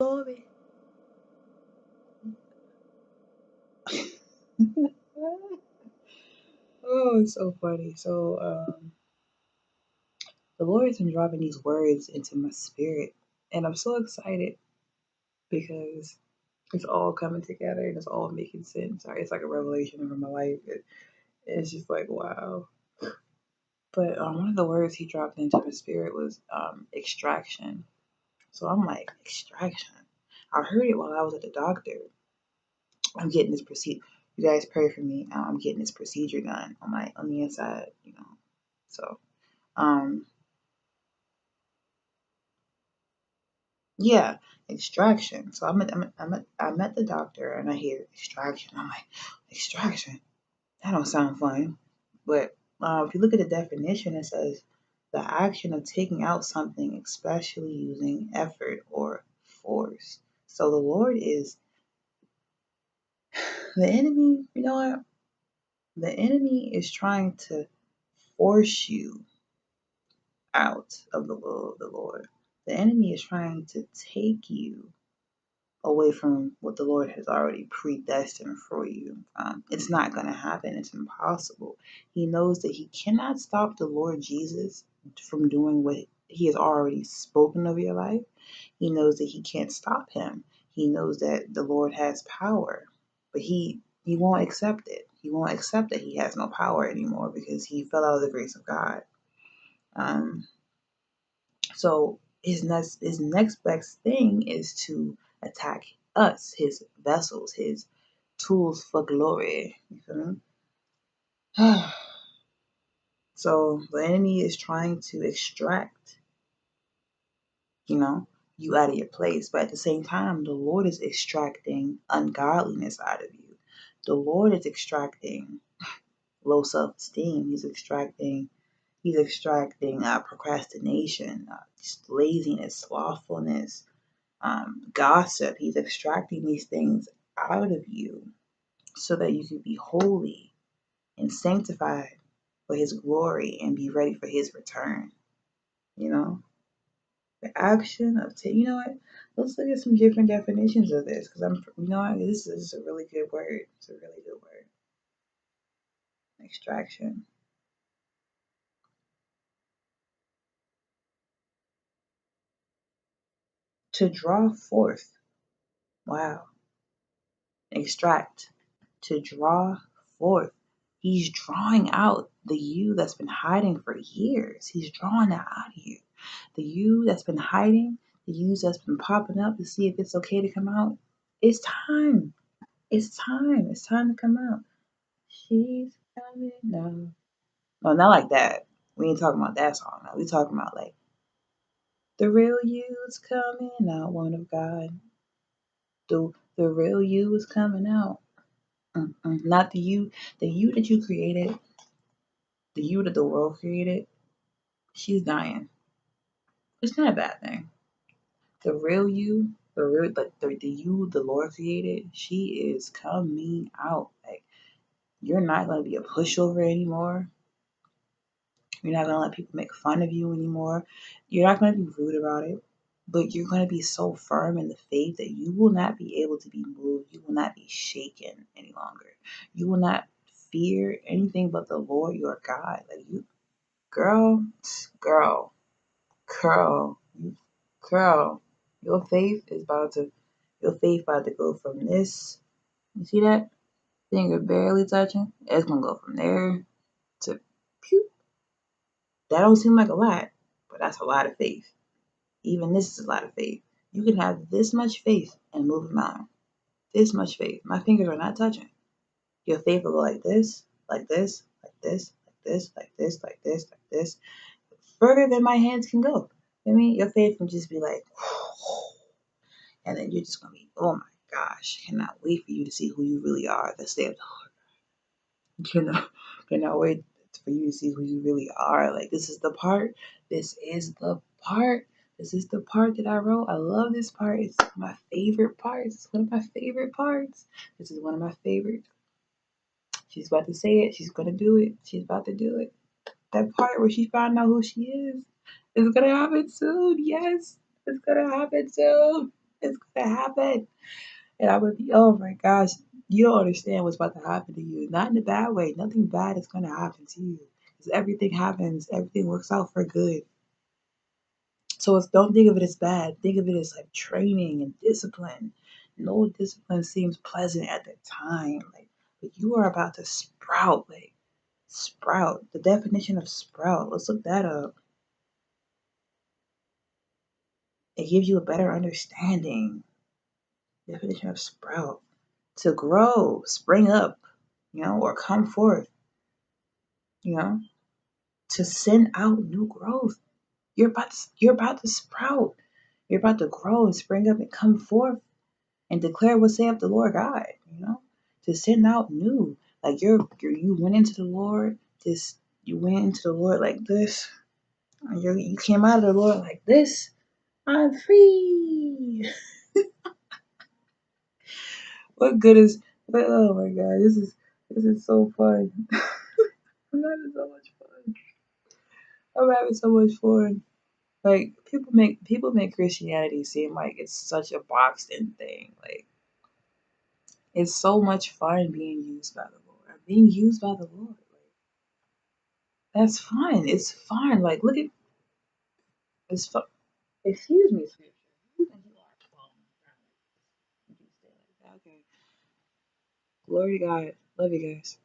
Glory. Oh, it's so funny. So, the Lord has been dropping these words into my spirit, and I'm so excited because it's all coming together and it's all making sense. It's like a revelation over my life. It's just like wow. But one of the words he dropped into my spirit was extraction. So I'm like extraction. I heard it while I was at the doctor. I'm getting this procedure. You guys pray for me. I'm getting this procedure done on the inside. So um yeah, extraction. So I met the doctor and I hear extraction. I'm like extraction. That don't sound fun. But if you look at the definition, it says the action of taking out something, especially using effort or force. So the Lord is the enemy. You know what? The enemy is trying to force you out of the will of the Lord. The enemy is trying to take you away from what the Lord has already predestined for you. It's not going to happen. It's impossible. He knows that he cannot stop the Lord Jesus from doing what he has already spoken of your life. He knows that he can't stop him. He knows that the Lord has power, but he won't accept it. He won't accept that he has no power anymore because he fell out of the grace of God. Um, so his next best thing is to attack us, his vessels, his tools for glory. You feel me? So the enemy is trying to extract, you know, you out of your place. But at the same time, the Lord is extracting ungodliness out of you. The Lord is extracting low self-esteem. He's extracting procrastination, just laziness, slothfulness, gossip. He's extracting these things out of you so that you can be holy and sanctified for his glory and be ready for his return. You know, the action of you know what? Let's look at some different definitions of this because this is a really good word. It's a really good word. Extraction. To draw forth. Wow. Extract. To draw forth. He's drawing out the you that's been hiding for years. He's drawing that out of you. The you that's been hiding, the you that's been popping up to see if it's okay to come out. It's time. It's time. It's time to come out. She's coming now. No, not like that. We ain't talking about that song. No, we talking about like the real you is coming out, one of God. The real you is coming out. Not the you that you created, the you that the world created. She's dying. It's not a bad thing. The real you, the you the Lord created, she is coming out. Like you're not gonna be a pushover anymore. You're not gonna let people make fun of you anymore. You're not gonna be rude about it. But you're gonna be so firm in the faith that you will not be able to be moved. You will not be shaken any longer. You will not fear anything but the Lord your God. Like you girl, girl, girl, girl, your faith about to go from this. You see that finger barely touching? It's gonna go from there to pew. That don't seem like a lot, but that's a lot of faith. Even this is a lot of faith. You can have this much faith and move a mountain. This much faith. My fingers are not touching. Your faith will go like this, like this, like this, like this, like this, like this, like this, further than my hands can go. I mean, your faith can just be like, and then you're just gonna be, oh my gosh, cannot wait for you to see who you really are. The day of the Lord. Cannot wait for you to see who you really are. Like this is the part. This is the part. This is the part that I wrote. I love this part. It's my favorite parts. It's one of my favorite parts. This is one of my favorites. She's about to say it. She's gonna do it. She's about to do it. That part where she found out who she is gonna happen soon. Yes, it's gonna happen soon. It's gonna happen. And I would be, oh my gosh, you don't understand what's about to happen to you. Not in a bad way. Nothing bad is gonna happen to you. Because everything happens, everything works out for good. So don't think of it as bad. Think of it as like training and discipline. No discipline seems pleasant at the time. Like, but you are about to sprout. Like, sprout. The definition of sprout. Let's look that up. It gives you a better understanding. Definition of sprout. To grow, spring up, or come forth, you know, to send out new growth. You're about to sprout. You're about to grow and spring up and come forth and declare what saith the Lord God, to send out new. Like you went into the Lord, you went into the Lord like this, and you came out of the Lord like this. I'm free. What good is? Oh my God, this is so fun. I'm having so much fun. I'm having so much fun. Like people make Christianity seem like it's such a boxed in thing. Like it's so much fun being used by the Lord. Being used by the Lord. Like that's fun. It's fun. Like look at it's fun. Excuse me, scripture. You think you are okay. Glory to God. Love you guys.